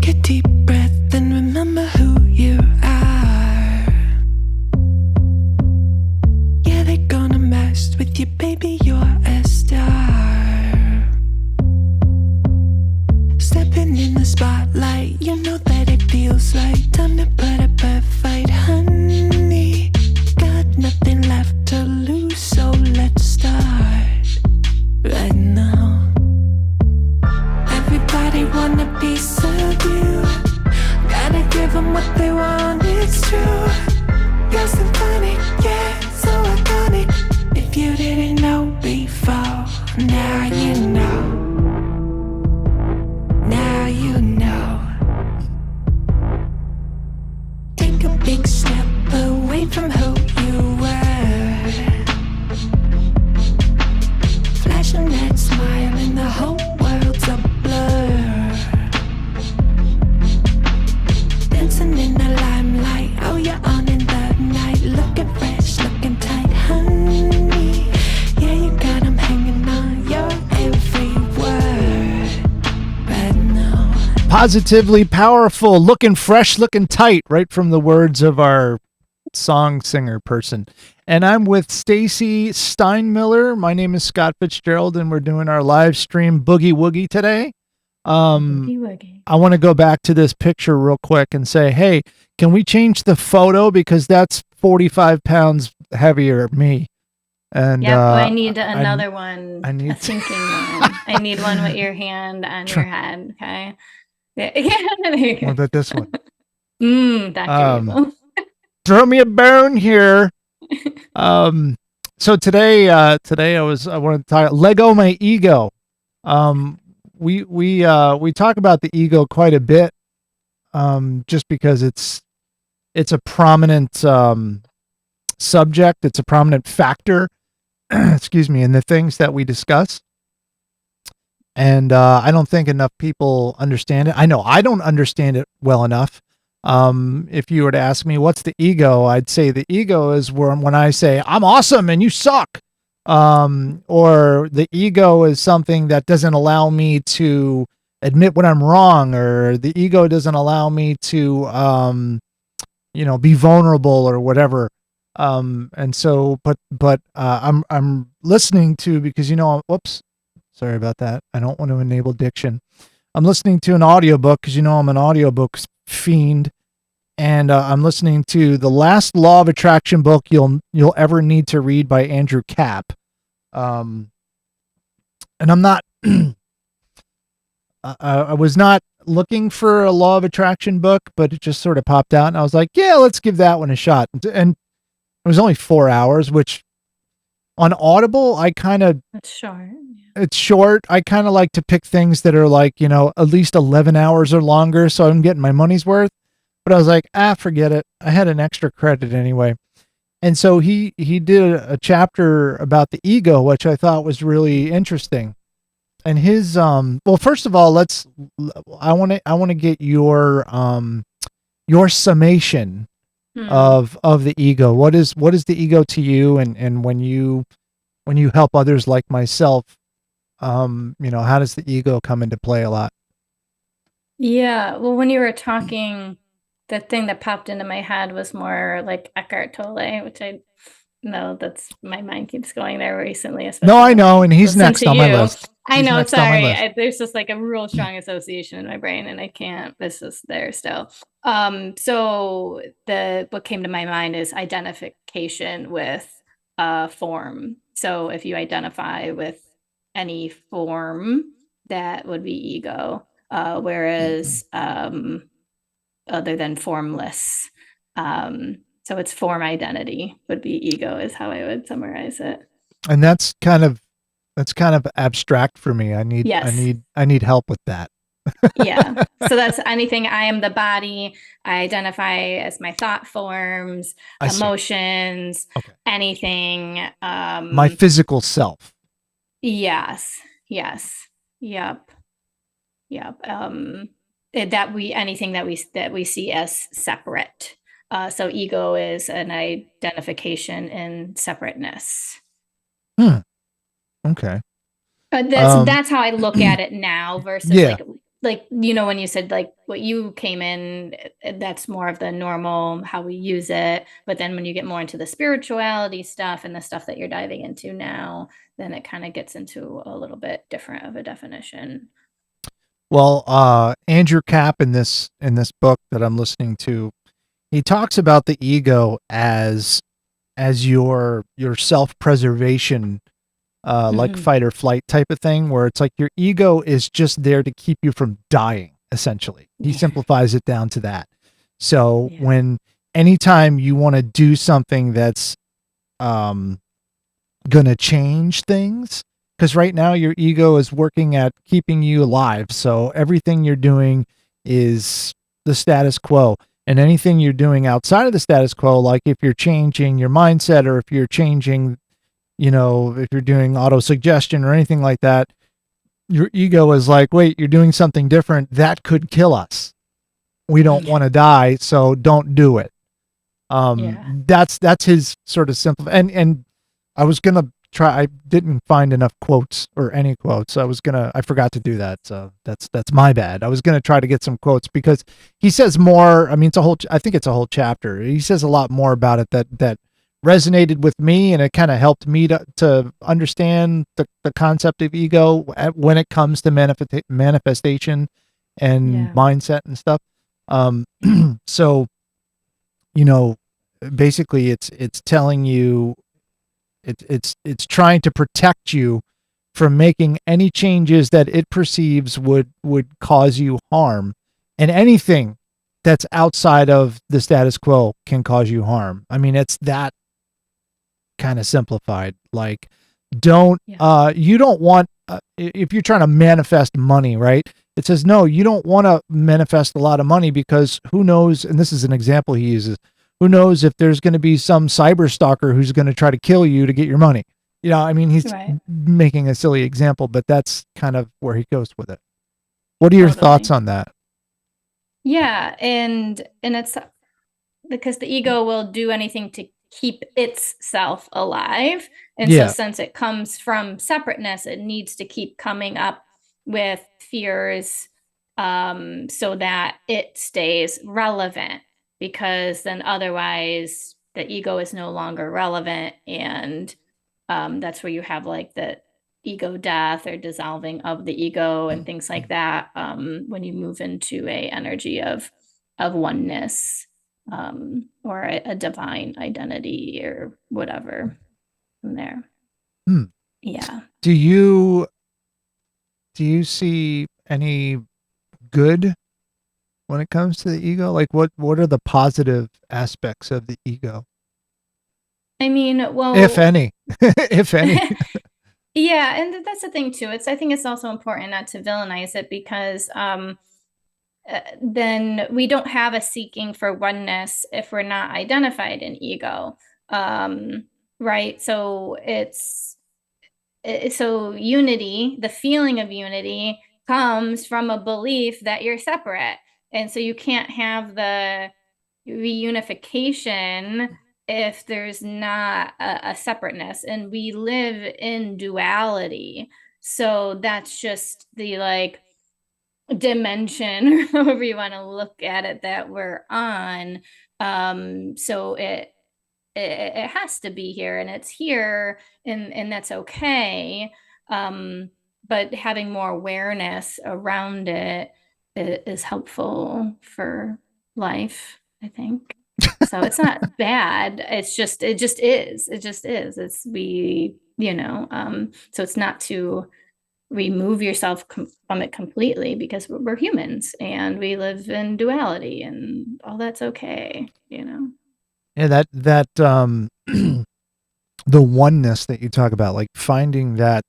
Take a deep breath and remember who you are. Yeah, they're gonna mess with you, baby, you're a star. Stepping in the spotlight, you know that it feels like time to put up a fight, honey. Got nothing left to lose, so let's start right now. Everybody want a piece of you. Gotta give them what they want, it's true. You're so funny, yeah, so iconic. If you didn't know before, now you know. Now you know. Take a big step away from who you were. Flashing that smile and the whole world's a blur. Dancing in the limelight, oh you're on in the night. Looking fresh, looking tight, honey. Yeah, you got 'em hanging on your every word right now. Positively powerful, looking fresh, looking tight, right from the words of our song singer person. And I'm with Stacey Steinmiller. My name is Scott Fitzgerald, and we're doing our live stream Boogie Woogie today. Boogie Woogie. I want to go back to this picture real quick and say, hey, can we change the photo? Because that's 45 pounds heavier me. And Yep, I need another one. I need a thinking one. I need one with your hand on your head. Okay. Yeah, there you go. What about this one? Dr. Evil. Throw me a bone here. So today I want to talk Leggo my ego. We talk about the ego quite a bit, just because it's a prominent subject. It's a prominent factor, excuse me, in the things that we discuss. And I don't think enough people understand it. I know I don't understand it well enough. If you were to ask me what's the ego, I'd say the ego is when I say I'm awesome and you suck. Or the ego is something that doesn't allow me to admit when I'm wrong, or the ego doesn't allow me to, be vulnerable or whatever. And so, but I'm listening to, because, whoops, sorry about that. I don't want to enable diction. I'm listening to an audiobook because, I'm an audiobook fiend. And I'm listening to the last Law of Attraction book you'll ever need to read by Andrew Capp. And I'm not, I was not looking for a Law of Attraction book, but it just sort of popped out and I was like, yeah, let's give that one a shot. And it was only 4 hours, which on Audible, It's short. it's short. I kind of like to pick things that are like, at least 11 hours or longer. So I'm getting my money's worth. But I was like, forget it. I had an extra credit anyway. And so he did a chapter about the ego, which I thought was really interesting. And his, well, first of all, I want to get your summation of the ego. What is the ego to you? And when you help others like myself, how does the ego come into play a lot? Yeah. Well, when you were talking, the thing that popped into my head was more like Eckhart Tolle, which I know that's my mind keeps going there recently. No, I know. And he's next on my list. I know. Sorry. There's just like a real strong association in my brain and I can't, it's just there still. So what came to my mind is identification with form. So if you identify with any form, that would be ego. Whereas other than formless, so it's form identity would be ego, is how I would summarize it. And that's kind of abstract for me. I need help with that. Yeah. So that's anything. I am the body. I identify as my thought forms, emotions, anything. My physical self. Yes. Yep. Anything that we see as separate. So ego is an identification in separateness. Okay. That's how I look at it now versus like like, you know, when you said like what you came in, that's more of the normal, how we use it. But then when you get more into the spirituality stuff and the stuff that you're diving into now, then it kind of gets into a little bit different of a definition. Well, Andrew Cap in this book that I'm listening to, he talks about the ego as your self-preservation, like Mhm. fight or flight type of thing, where it's like your ego is just there to keep you from dying, essentially. He Yeah. simplifies it down to that. So Yeah. when anytime you want to do something that's um gonna change things, because right now your ego is working at keeping you alive, so everything you're doing is the status quo, and anything you're doing outside of the status quo, like if you're changing your mindset or if you're changing, if you're doing auto suggestion or anything like that, your ego is like, wait, you're doing something different that could kill us. We don't want to die, so don't do it. Yeah. That's his sort of simple. And I was gonna try. I didn't find enough quotes or any quotes. I forgot to do that. So that's my bad. I was gonna try to get some quotes because he says more. I mean, I think it's a whole chapter. He says a lot more about it that resonated with me, and it kind of helped me to understand the concept of ego when it comes to manifestation and Yeah. mindset and stuff. Um, so you know, basically it's telling you, it's trying to protect you from making any changes that it perceives would cause you harm, and anything that's outside of the status quo can cause you harm. I mean, it's that kind of simplified. Like, don't Yeah. you don't want, if you're trying to manifest money, right? It says no, you don't want to manifest a lot of money, because who knows, and this is an example he uses, who knows if there's going to be some cyber stalker who's going to try to kill you to get your money. I mean, he's Right. making a silly example, but that's kind of where he goes with it. What are your thoughts Totally. on that? Yeah. And it's because the ego will do anything to keep itself alive. And so, Yeah. since it comes from separateness, it needs to keep coming up with fears, so that it stays relevant, because then otherwise the ego is no longer relevant. And that's where you have like the ego death or dissolving of the ego and things like that, when you move into a energy of oneness, or a divine identity or whatever from there. Hmm. Yeah. Do you see any good when it comes to the ego? Like, what are the positive aspects of the ego, I mean, if well, any? If any. yeah, and that's the thing too. I think it's also important not to villainize it, because then we don't have a seeking for oneness if we're not identified in ego. Right? So so unity, the feeling of unity, comes from a belief that you're separate. And so you can't have the reunification if there's not a separateness. And we live in duality. So that's just the like dimension, or however you want to look at it, that we're on. So it has to be here, and it's here, and that's okay. But having more awareness around it is helpful for life, I think. So it's not bad. It just is. It's so it's not to remove yourself from it completely, because we're humans and we live in duality, and all that's okay. Yeah, that the oneness that you talk about, like finding that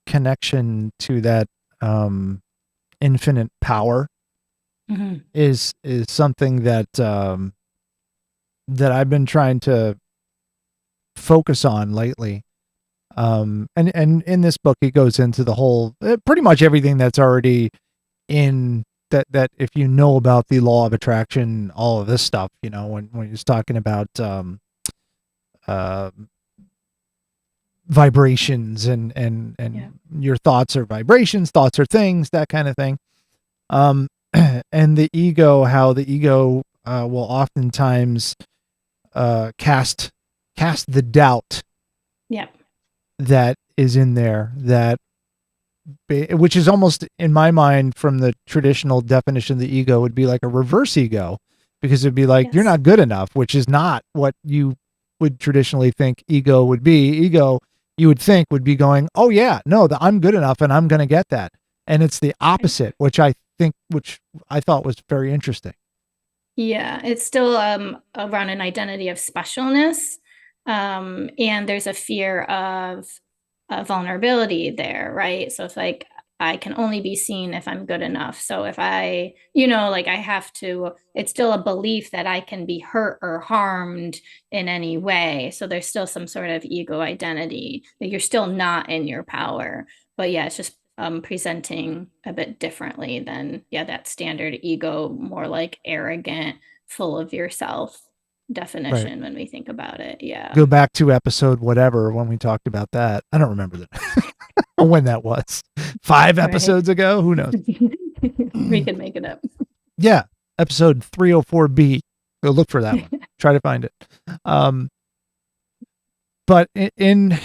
connection to that infinite power, Mhm. is something that I've been trying to focus on lately. And in this book, he goes into the whole, pretty much everything that's already in that if you know about the law of attraction, all of this stuff, when he's talking about uh, vibrations, and Yeah. your thoughts are vibrations, thoughts are things, that kind of thing. And the ego, how the ego will oftentimes cast the doubt Yeah. that is in there, that which is almost, in my mind, from the traditional definition of the ego, would be like a reverse ego, because it'd be like, you're Yes. not good enough, which is not what you would traditionally think ego would be. Ego, you would think, would be going, oh yeah, no, I'm good enough and I'm going to get that. And it's the opposite, which I thought was very interesting. Yeah, it's still around an identity of specialness. And there's a fear of vulnerability there, right? So it's like I can only be seen if I'm good enough. So if I, like I have to, it's still a belief that I can be hurt or harmed in any way. So there's still some sort of ego identity that you're still not in your power. But yeah, it's just presenting a bit differently than, that standard ego, more like arrogant, full of yourself definition when we think about it. Yeah. Go back to episode whatever when we talked about that. I don't remember that when that was. 5 episodes ago. Who knows? We can make it up. Yeah, episode 304B. Go look for that one. Try to find it. But in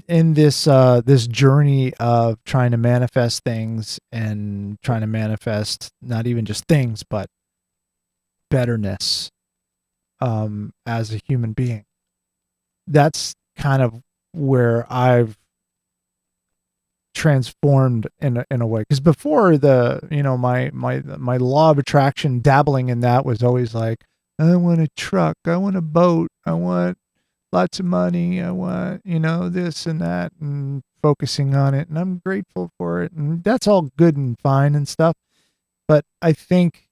this this journey of trying to manifest things, and trying to manifest not even just things but betterness as a human being, that's kind of where I've transformed in a way. Because before, my law of attraction, dabbling in that, was always like, I want a truck, I want a boat, I want lots of money, I want, this and that, and focusing on it, and I'm grateful for it, and that's all good and fine and stuff. But I think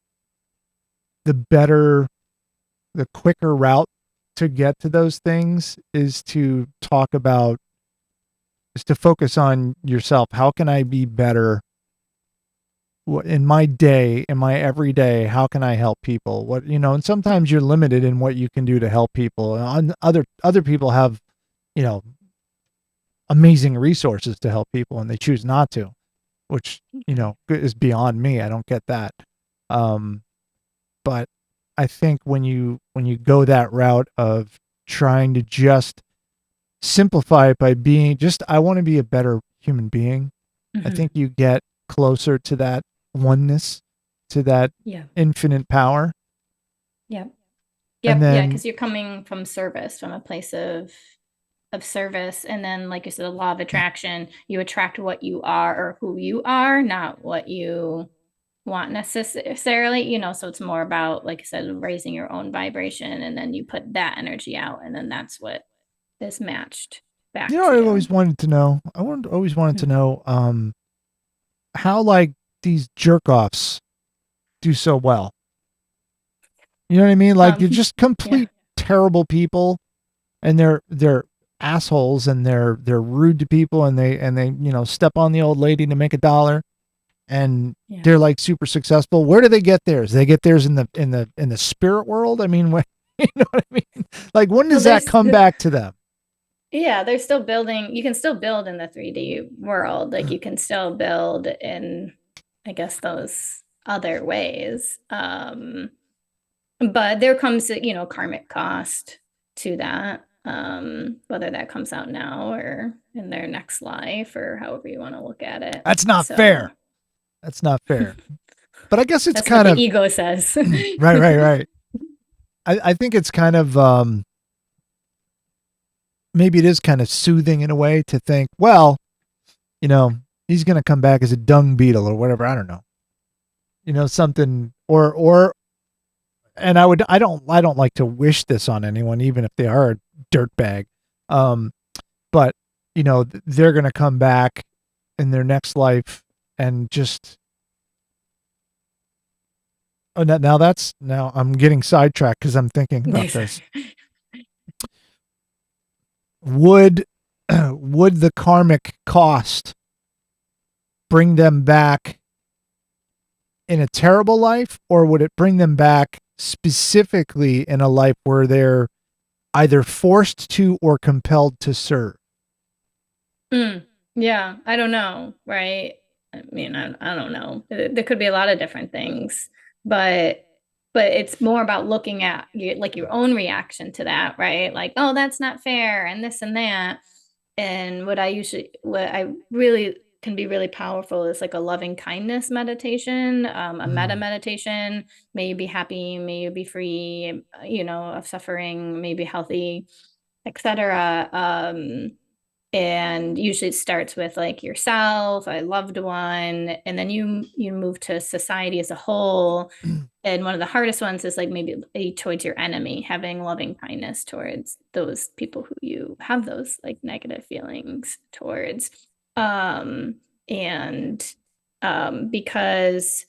the quicker route to get to those things is to focus on yourself. How can I be better in my day, in my everyday? How can I help people? And sometimes you're limited in what you can do to help people. And other people have, amazing resources to help people, and they choose not to, which, is beyond me. I don't get that. But I think when you go that route of trying to just simplify it by being just, I want to be a better human being, I think you get closer to that oneness, to that infinite power. Yeah. And then, because you're coming from service, from a place of service. And then, like you said, the law of attraction, you attract what you are or who you are, not what you want necessarily, so it's more about, like I said, raising your own vibration, and then you put that energy out, and then that's what is matched back to I you. always wanted to know, how, like, these jerk-offs do so well. You know what I mean? Like, you're just complete terrible people, and they're assholes, and they're rude to people, and they step on the old lady to make $1, and they're like super successful. Where do they get theirs? They get theirs in the spirit world. I mean, you know what I mean? Like, when does that come back to them? Yeah, they're still building. You can still build in the 3D world. Like, you can still build in, I guess, those other ways. But there comes, karmic cost to that. Whether that comes out now or in their next life, or however you want to look at it. That's not fair. That's not fair. But I guess it's That's kind what of the ego says. right. I think it's kind of maybe it is kind of soothing in a way to think, well, he's going to come back as a dung beetle or whatever. I don't know. Something or and I don't like to wish this on anyone, even if they are a dirtbag. But they're going to come back in their next life and just, now I'm getting sidetracked because I'm thinking about this. Would the karmic cost bring them back in a terrible life, or would it bring them back specifically in a life where they're either forced to or compelled to serve? Yeah, I don't know, right? I mean, I don't know. There could be a lot of different things, but it's more about looking at your own reaction to that, right? Like, oh, that's not fair, and this and that. And what I really can be really powerful is like a loving kindness meditation, a meta meditation. May you be happy, may you be free, of suffering, may you be healthy, etc. And usually it starts with like yourself, a loved one, and then you move to society as a whole. And one of the hardest ones is like maybe towards your enemy, having loving kindness towards those people who you have those like negative feelings towards. And because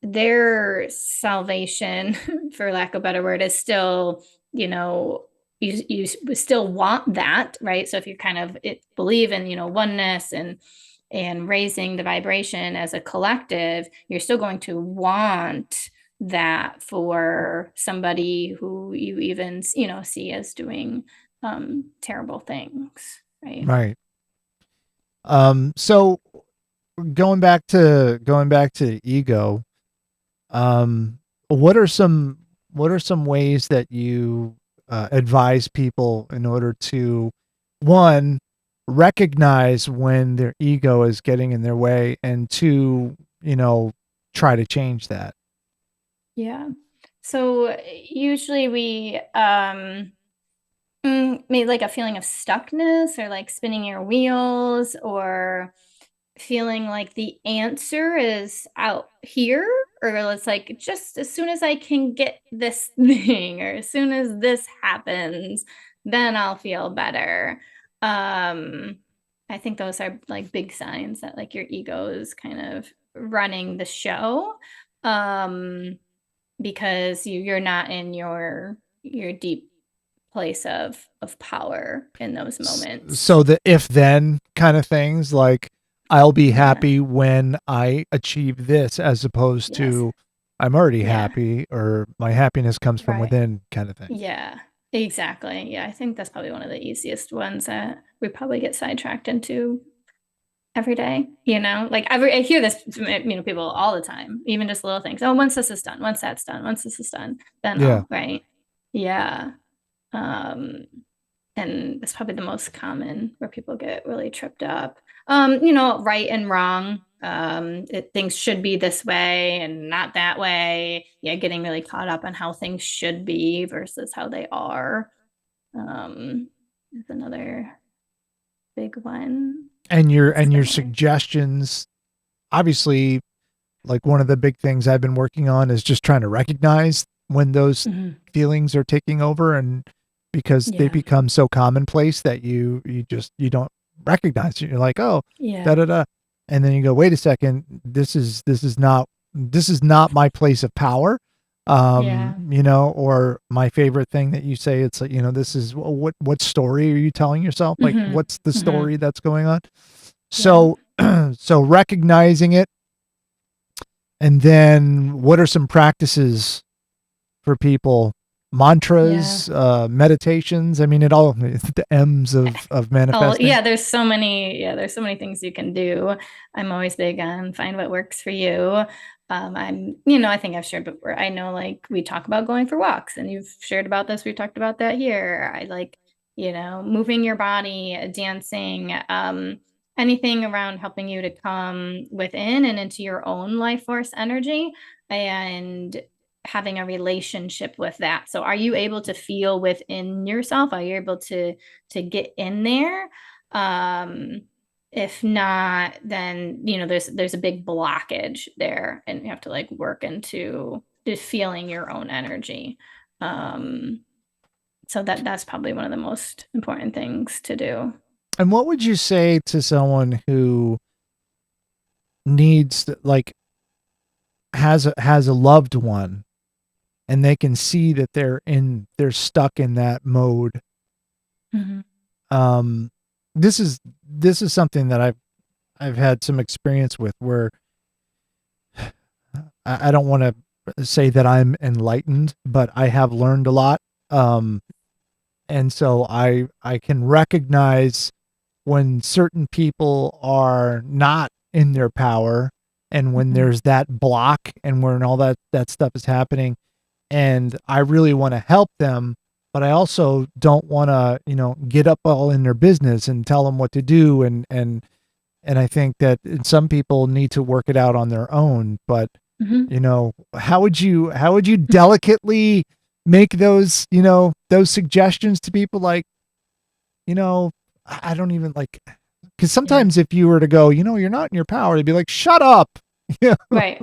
their salvation, for lack of a better word, is still, you still want that, right? So if you kind of believe in, oneness and raising the vibration as a collective, you're still going to want that for somebody who you even, see as doing terrible things, right? Right. So going back to ego, what are some ways that you advise people in order to, one, recognize when their ego is getting in their way, and two, try to change that? Yeah. So usually we maybe like a feeling of stuckness or like spinning your wheels or feeling like the answer is out here, or it's like just as soon as I can get this thing or as soon as this happens, then I'll feel better. I think those are like big signs that like your ego is kind of running the show, because you're not in your deep place of power in those moments. So the if then kind of things, like I'll be Yeah. happy when I achieve this, as opposed Yes. to I'm already Yeah. happy, or my happiness comes from Right. within, kind of thing. Yeah, exactly. Yeah, I think that's probably one of the easiest ones that we probably get sidetracked into every day. Like I hear this, people all the time, even just little things. Oh, once this is done, once that's done, once this is done, then Yeah. right. Yeah. And that's probably the most common where people get really tripped up. Right and wrong. Things should be this way and not that way. Yeah, getting really caught up on how things should be versus how they are. Is another big one. And your Similar. suggestions, obviously, like one of the big things I've been working on is just trying to recognize when those Mhm. feelings are taking over, and because they Yeah. become so commonplace that you don't recognize it. You're like, oh, Yeah. da da da, and then you go, wait a second, this is not my place of power. Yeah. Or my favorite thing that you say, it's like, this is what story are you telling yourself? Like, Mhm. what's the Mhm. story that's going on? So, so recognizing it, and then what are some practices for people? Mantras, meditations. I mean, it all, the M's of manifesting. Yeah, there's so many things you can do. I'm always big on find what works for you. I think I've shared before. I know like we talk about going for walks and you've shared about this. We've talked about that here. I like, moving your body, dancing, anything around helping you to come within and into your own life force energy and having a relationship with that. So are you able to feel within yourself? Are you able to get in there? If not, then there's a big blockage there and you have to like work into just feeling your own energy. So that's probably one of the most important things to do. And what would you say to someone who needs like has a loved one, and they can see that they're stuck in that mode? Mm-hmm. This is something that I've had some experience with, where I don't want to say that I'm enlightened, but I have learned a lot. And so I can recognize when certain people are not in their power, and when Mhm. there's that block, and when all that stuff is happening, and I really want to help them, but I also don't want to, get up all in their business and tell them what to do, and I think that some people need to work it out on their own. But Mhm. how would you delicately make those suggestions to people, like, you know I don't even like, because Yeah. sometimes if you were to go, you're not in your power, they'd be like, shut up. Yeah. Right.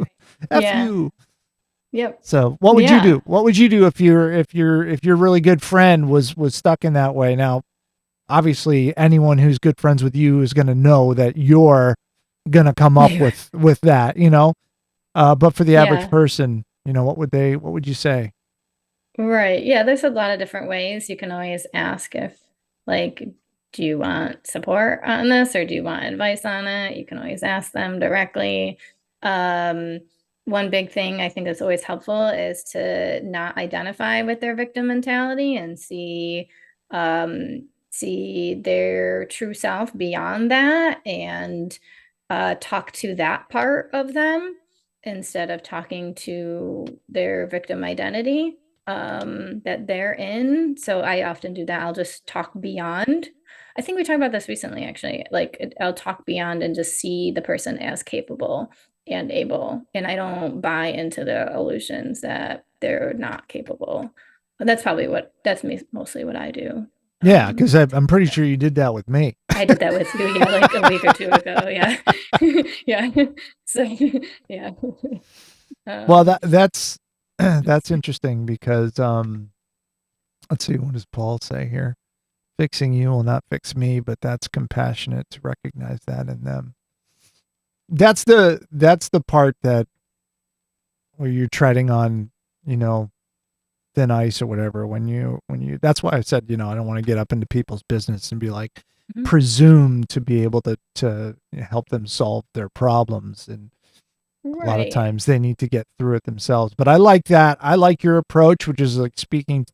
F Yeah. you. Yep. So what would you Yeah. do? What would you do if your really good friend was stuck in that way? Now, obviously, anyone who's good friends with you is going to know that you're going to come up with that, but for the average Yeah. person, what would you say? Right. Yeah, there's a lot of different ways. You can always ask if, like, do you want support on this or do you want advice on it? You can always ask them directly. Um, One big thing I think that's always helpful is to not identify with their victim mentality and see their true self beyond that and talk to that part of them instead of talking to their victim identity that they're in. So I often do that. I'll just talk beyond. I think we talked about this recently, actually. Like I'll talk beyond and just see the person as capable and able. And I don't buy into the illusions that they're not capable. But that's mostly what I do. Yeah, because I'm pretty Yeah. sure you did that with me. I did that with you, yeah, like a week or two ago. Yeah. Yeah. So yeah. Well, Um, that's interesting because let's see, what does Paul say here? Fixing you will not fix me, but that's compassionate to recognize that in them. That's the part that where you're treading on, you know, thin ice or whatever. When you that's why I said, I don't want to get up into people's business and be like, mhm. presume to be able to help them solve their problems, and a lot of Right. times they need to get through it themselves. But I like that. I like your approach, which is like speaking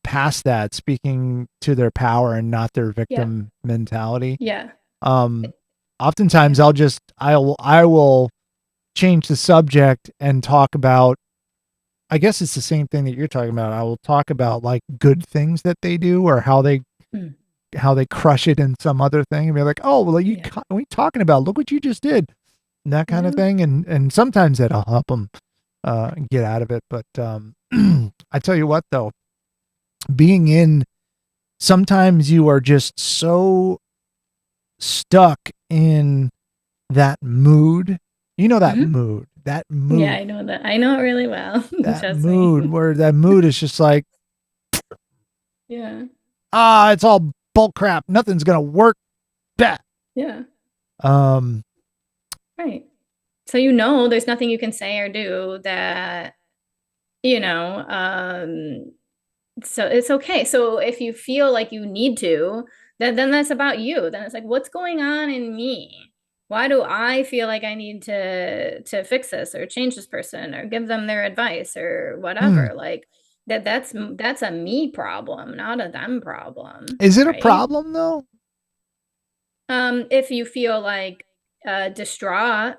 past that, speaking to their power and not their Yep. victim mentality. Yeah. Um, It- Oftentimes Yeah. I will change the subject and talk about, I guess it's the same thing that you're talking about. I will talk about like good things that they do, or Mm, how they crush it in some other thing, and be like, oh, well, yeah. what are you talking about? Look what you just did, and that kind of Yeah. thing. And sometimes that'll help them get out of it. But I tell you what, though, being in, sometimes you are just so stuck in that mood. That Hmm. mood, that Yeah, mood, I know that. I know it really well. that Trust me. mood where that mood is just like, Yeah. it's all bull crap. Nothing's gonna work. Bah. Yeah. Um, Right. So there's nothing you can say or do that, you know, so it's okay. So if you feel like you need to, then that's about you. Then it's like, what's going on in me? Why do I feel like I need to fix this or change this person or give them their advice or hmm. whatever? Like that's a me problem, not a them problem, Is it a right? problem though? If you feel like distraught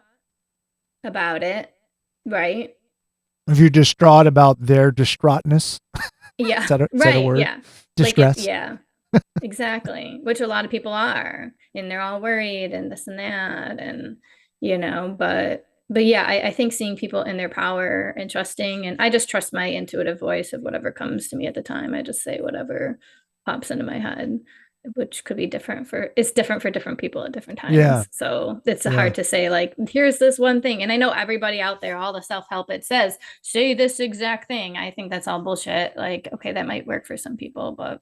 about it, right? If you're distraught about their distraughtness, Yeah, is that a right. word? Yeah. Like if Distress. yeah. Exactly, which a lot of people are, and they're all worried and this and that, and but yeah, I think seeing people in their power and trusting, and I just trust my intuitive voice of whatever comes to me at the time. I just say whatever pops into my head, which could be it's different for different people at different Yeah. times. So it's Yeah. hard to say like, here's this one thing. And I know everybody out there, all the self-help it says, say this exact thing. I think that's all bullshit. Like, okay, that might work for some people, but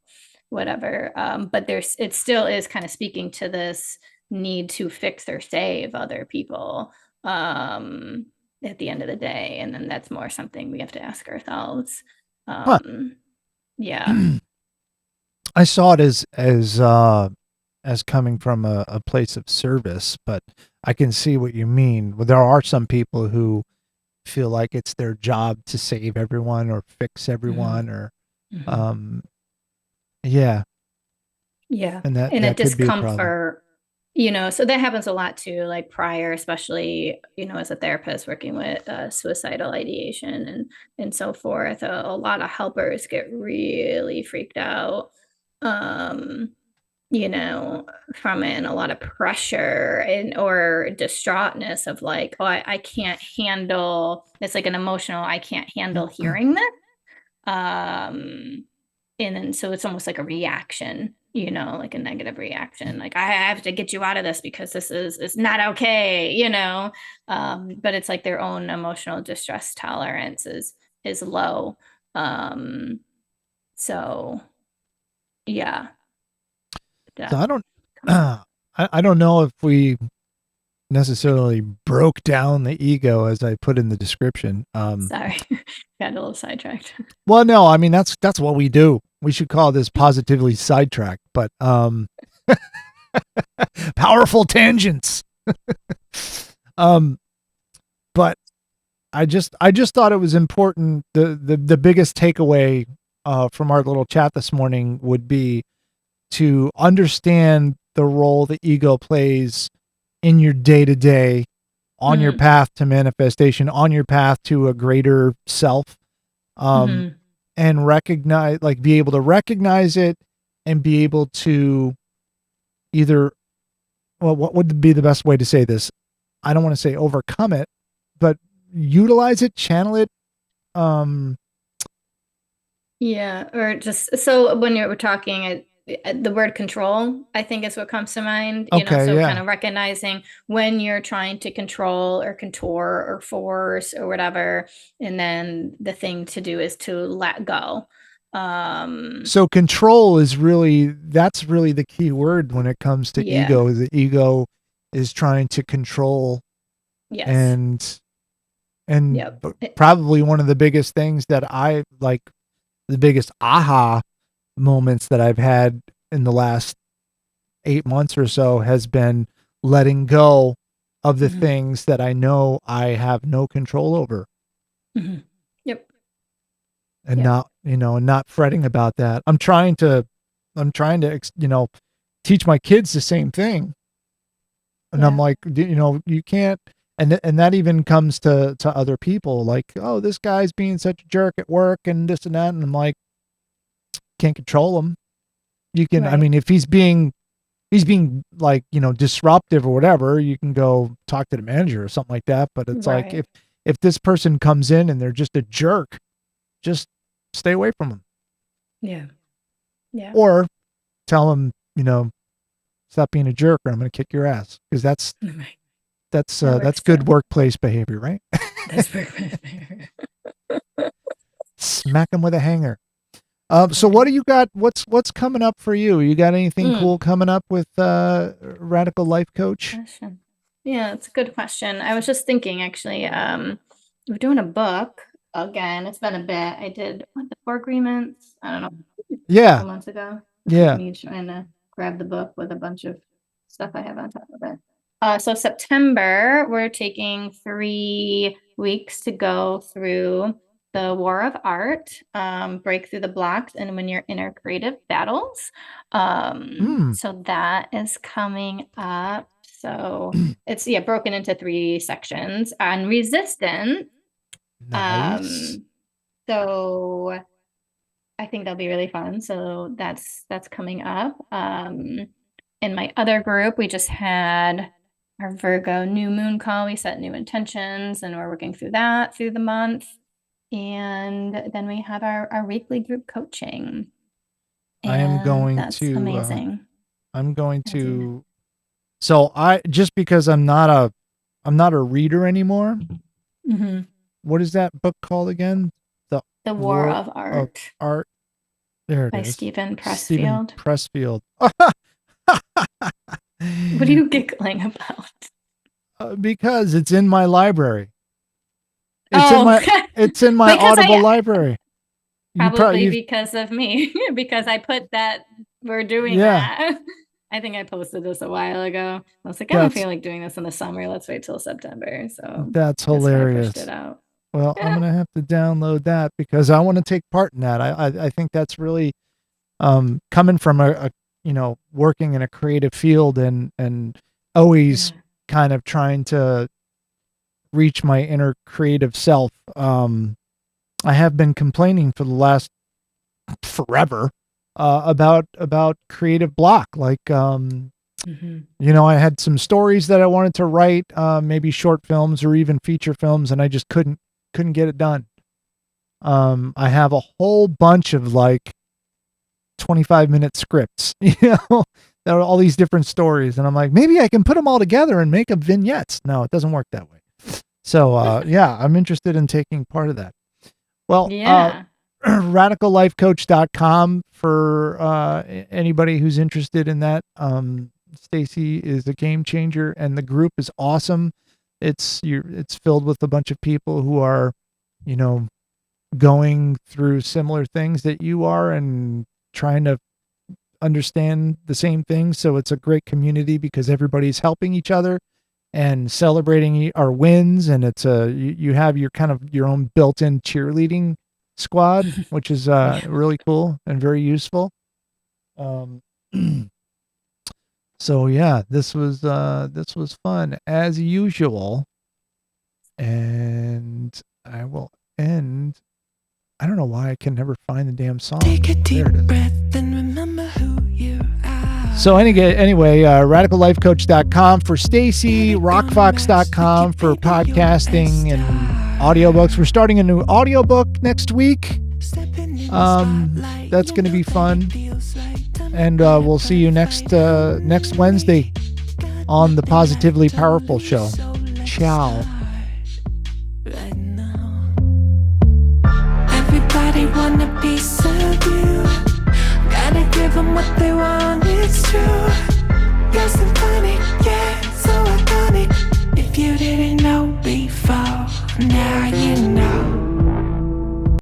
whatever. But it still is kind of speaking to this need to fix or save other people at the end of the day. And then that's more something we have to ask ourselves. Huh. Um, yeah. I saw it as coming from a place of service, but I can see what you mean. Well, there are some people who feel like it's their job to save everyone or fix Mhm. everyone, or Mhm. um yeah, Yeah. and that And a that could be a problem. discomfort. So that happens a lot too, like prior, especially, as a therapist working with suicidal ideation and so forth. A lot of helpers get really freaked out, um, from it, and a lot of pressure and or distraughtness of like, oh, I can't handle, it's like an emotional, I can't handle hearing this. Um, and then so it's almost like a reaction, like a negative reaction, like I have to get you out of this because this is not okay, but it's like their own emotional distress tolerance is low. So yeah, So that I don't, comes up. I don't know if we necessarily broke down the ego as I put in the description. Sorry. Got a little sidetracked. Well, no, I mean that's what we do. We should call this positively sidetracked, but powerful tangents. um, but I just thought it was important. The biggest takeaway from our little chat this morning would be to understand the role the ego plays in your day to day, on your Mm, path to manifestation, on your path to a greater self, um, mhm. and recognize, like, be able to recognize it and be able to either, well, what would be the best way to say this? I don't want to say overcome it, but utilize it, channel it. Um, Yeah, or just so when you were talking, the word control, I think is what comes to mind, okay, so kind yeah. of recognizing when you're trying to control or contour or force or whatever, and then the thing to do is to let go. Um, So control is really, that's really the key word when it comes to yeah, ego. The ego is trying to control, yes, and yep. probably one of the biggest things that I like, the biggest aha moments that I've had in the last 8 months or so has been letting go of the Mhm, things that I know I have no control over, mhm. Yep, and yep, not fretting about that. I'm trying to teach my kids the same thing. And I'm yeah, like, you can't, and that even comes to other people, like, oh, this guy's being such a jerk at work and this and that, and I'm like, can't control him. You can, I right, mean, if he's being like, disruptive or whatever, you can go talk to the manager or something like that. But it's like, right, if this person comes in and they're just a jerk, just stay away from them, yeah, yeah, or tell them, stop being a jerk or I'm going to kick your ass, because that's right. that's That uh, that's works good too. workplace behavior, right? That's perfect. Smack them with a hanger. So what Right. do you got? What's coming up for you? You got anything Mm. cool coming up with Radical Life Coach? Question. Yeah, it's a good question. I was just thinking actually, we're doing a book again. It's been a bit. I did what, the Four Agreements, I don't know, a Yeah, couple months ago. This is yeah. me trying to grab the book with a bunch of stuff I have on top of it. So September, we're taking 3 weeks to go through the War of Art, break through the blocks and when your inner creative battles. Mm, So that is coming up. So it's broken into 3 sections on resistance. nice. Um, so I think that'll be really fun. So that's coming up. In my other group, we just had our Virgo new moon call. We set new intentions and we're working through that through the month. And then we have our weekly group coaching. I am And going that's to amazing. I'm going As you to so I just because I'm not a reader anymore. Mhm. What is that book called again? The The War War of of Art Art. There it by is. Stephen Stephen Pressfield. Pressfield. What are you giggling about? Because it's in my library. It's in Oh, my it's in my because Audible I library. You probably probably because of me, because I put that we're doing yeah, that. I think I posted this a while ago. I was like, I don't that's feel like doing this in the summer. Let's wait till September. So that's that's why I pushed it hilarious. out. Well, I'm gonna have to download that because I want to take part in that. I think that's really coming from a working in a creative field and always kind of trying to reach my inner creative self. I have been complaining for the last forever about creative block. Like, I had some stories that I wanted to write, maybe short films or even feature films, and I just couldn't get it done. I have a whole bunch of like 25-minute scripts, that are all these different stories. And I'm like, maybe I can put them all together and make them vignettes. No, it doesn't work that way. So, I'm interested in taking part of that. Well, radicallifecoach.com for anybody who's interested in that. Stacey is a game changer, and the group is awesome. It's filled with a bunch of people who are, going through similar things that you are and trying to understand the same things. So it's a great community because everybody's helping each other and celebrating our wins. And it's you have your kind of your own built-in cheerleading squad, which is really cool and very useful. So yeah, this was fun as usual. And I will end. I don't know why I can never find the damn song. Take a deep breath and remember who you are. So anyway, radicallifecoach.com for Stacey, rockfox.com for podcasting and audiobooks. We're starting a new audiobook next week. That's going to be fun. And we'll see you next Wednesday on the Positively Powerful Show. Ciao. Everybody want a piece of you. Gotta give them what they want, it's true. You're symphonic, yeah, so iconic. If you didn't know before, now you know.